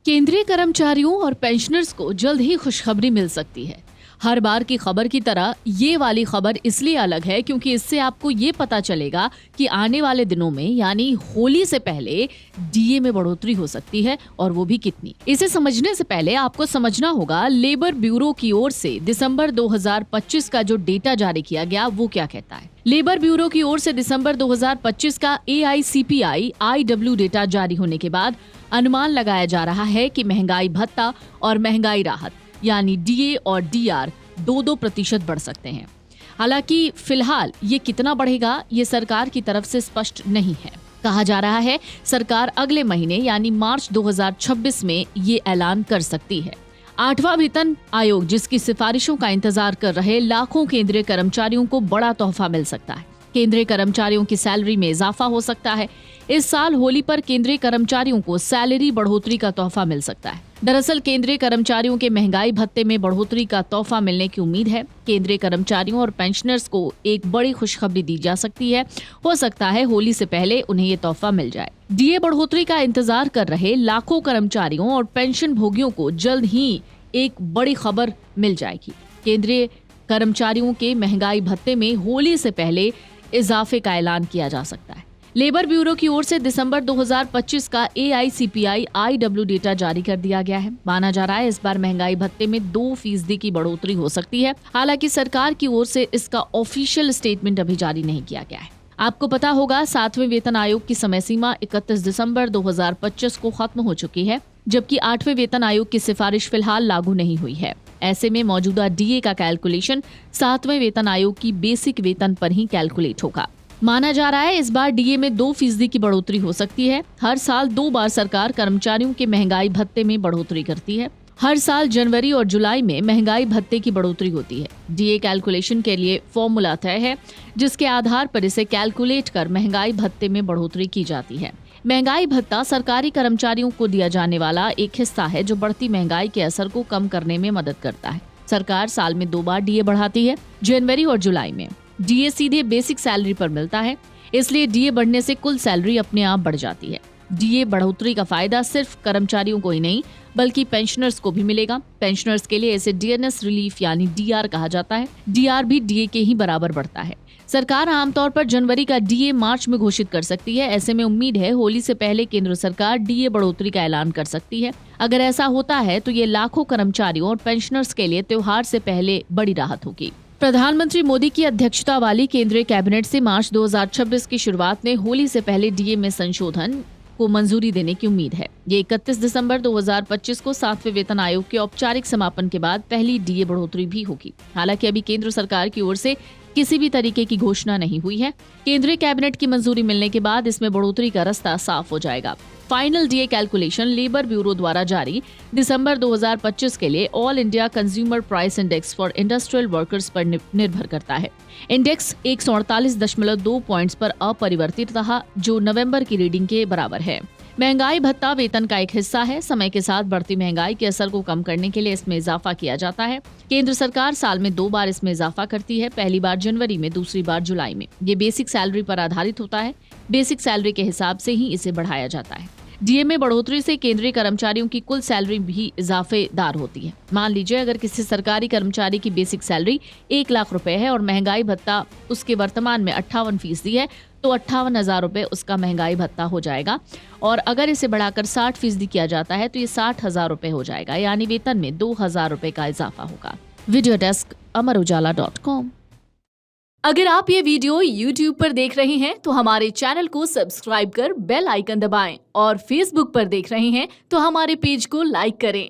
केंद्रीय कर्मचारियों और पेंशनर्स को जल्द ही खुशखबरी मिल सकती है। हर बार की खबर की तरह ये वाली खबर इसलिए अलग है क्योंकि इससे आपको ये पता चलेगा कि आने वाले दिनों में यानी होली से पहले डीए में बढ़ोतरी हो सकती है और वो भी कितनी। इसे समझने से पहले आपको समझना होगा लेबर ब्यूरो की ओर से दिसंबर 2025 का जो डेटा जारी किया गया वो क्या कहता है। लेबर ब्यूरो की ओर से दिसंबर 2025 का AICPI IW डेटा जारी होने के बाद अनुमान लगाया जा रहा है कि महंगाई भत्ता और महंगाई राहत यानी डीए और डीआर 2-2% बढ़ सकते हैं। हालांकि फिलहाल ये कितना बढ़ेगा ये सरकार की तरफ से स्पष्ट नहीं है। कहा जा रहा है सरकार अगले महीने यानी मार्च 2026 में ये ऐलान कर सकती है। 8वां वेतन आयोग जिसकी सिफारिशों का इंतजार कर रहे लाखों केंद्रीय कर्मचारियों को बड़ा तोहफा मिल सकता है। केंद्रीय कर्मचारियों की सैलरी में इजाफा हो सकता है। इस साल होली पर केंद्रीय कर्मचारियों को सैलरी बढ़ोतरी का तोहफा मिल सकता है। दरअसल केंद्रीय कर्मचारियों के महंगाई भत्ते में बढ़ोतरी का तोहफा मिलने की उम्मीद है। केंद्रीय कर्मचारियों और पेंशनर्स को एक बड़ी खुशखबरी दी जा सकती है। हो सकता है होली से पहले उन्हें ये तोहफा मिल जाए। डीए बढ़ोतरी का इंतजार कर रहे लाखों कर्मचारियों और पेंशन भोगियों को जल्द ही एक बड़ी खबर मिल जाएगी। केंद्रीय कर्मचारियों के महंगाई भत्ते में होली से पहले इजाफे का ऐलान किया जा सकता है। लेबर ब्यूरो की ओर से दिसंबर 2025 का AICPI IW डेटा जारी कर दिया गया है। माना जा रहा है इस बार महंगाई भत्ते में 2% की बढ़ोतरी हो सकती है। हालांकि सरकार की ओर से इसका ऑफिशियल स्टेटमेंट अभी जारी नहीं किया गया है। आपको पता होगा 7वें वेतन आयोग की समय सीमा 31 दिसंबर 2025 को खत्म हो चुकी है, जबकि 8वें वेतन आयोग की सिफारिश फिलहाल लागू नहीं हुई है। ऐसे में मौजूदा डीए का कैलकुलेशन 7वें वेतन आयोग की बेसिक वेतन पर ही कैलकुलेट होगा। माना जा रहा है इस बार डीए में 2% की बढ़ोतरी हो सकती है। हर साल 2 बार सरकार कर्मचारियों के महंगाई भत्ते में बढ़ोतरी करती है। हर साल जनवरी और जुलाई में महंगाई भत्ते की बढ़ोतरी होती है। डीए कैलकुलेशन के लिए फॉर्मूला तय है जिसके आधार पर इसे कैलकुलेट कर महंगाई भत्ते में बढ़ोतरी की जाती है। महंगाई भत्ता सरकारी कर्मचारियों को दिया जाने वाला एक हिस्सा है जो बढ़ती महंगाई के असर को कम करने में मदद करता है। सरकार साल में 2 बार डीए बढ़ाती है, जनवरी और जुलाई में। डीए सीधे बेसिक सैलरी पर मिलता है, इसलिए डीए बढ़ने से कुल सैलरी अपने आप बढ़ जाती है। डीए बढ़ोतरी का फायदा सिर्फ कर्मचारियों को ही नहीं बल्कि पेंशनर्स को भी मिलेगा। पेंशनर्स के लिए इसे डीएनएस रिलीफ यानी डीआर कहा जाता है। डीआर भी डीए के ही बराबर बढ़ता है। सरकार आमतौर पर जनवरी का डीए मार्च में घोषित कर सकती है। ऐसे में उम्मीद है होली से पहले केंद्र सरकार डीए बढ़ोतरी का ऐलान कर सकती है। अगर ऐसा होता है तो ये लाखों कर्मचारियों और पेंशनर्स के लिए त्योहार से पहले बड़ी राहत होगी। प्रधानमंत्री मोदी की अध्यक्षता वाली केंद्रीय कैबिनेट से मार्च 2026 की शुरुआत में होली से पहले डीए में संशोधन को मंजूरी देने की उम्मीद है। ये 31 दिसंबर 2025 को 7वें वेतन आयोग के औपचारिक समापन के बाद पहली डीए बढ़ोतरी भी होगी। हालांकि अभी केंद्र सरकार की ओर से किसी भी तरीके की घोषणा नहीं हुई है। केंद्रीय कैबिनेट की मंजूरी मिलने के बाद इसमें बढ़ोतरी का रास्ता साफ हो जाएगा। Final DA calculation labour bureau द्वारा जारी दिसंबर 2025 के लिए all India consumer price index for industrial workers पर निर्भर करता है। इंडेक्स 148.2 पॉइंट्स पर अपरिवर्तित रहा, जो नवंबर की रीडिंग के बराबर है। महंगाई भत्ता वेतन का एक हिस्सा है। समय के साथ बढ़ती महंगाई के असर को कम करने के लिए इसमें इजाफा किया जाता है। केंद्र सरकार साल में 2 बार इसमें इजाफा करती है, पहली बार जनवरी में, दूसरी बार जुलाई में। ये बेसिक सैलरी पर आधारित होता है। बेसिक सैलरी के हिसाब से ही इसे बढ़ाया जाता है। डीए में बढ़ोतरी से केंद्रीय कर्मचारियों की कुल सैलरी भी इजाफेदार होती है। मान लीजिए अगर किसी सरकारी कर्मचारी की बेसिक सैलरी 1 लाख रुपए है और महंगाई भत्ता उसके वर्तमान में 58% है तो 58,000 रुपए उसका महंगाई भत्ता हो जाएगा। और अगर इसे बढ़ाकर 60% किया जाता है तो ये 60,000 रुपए हो जाएगा, यानी वेतन में 2,000 रुपए का इजाफा होगा। Video desk amarujala.com। अगर आप ये वीडियो YouTube पर देख रहे हैं तो हमारे चैनल को सब्सक्राइब कर बेल आइकन दबाएं और Facebook पर देख रहे हैं तो हमारे पेज को लाइक करें।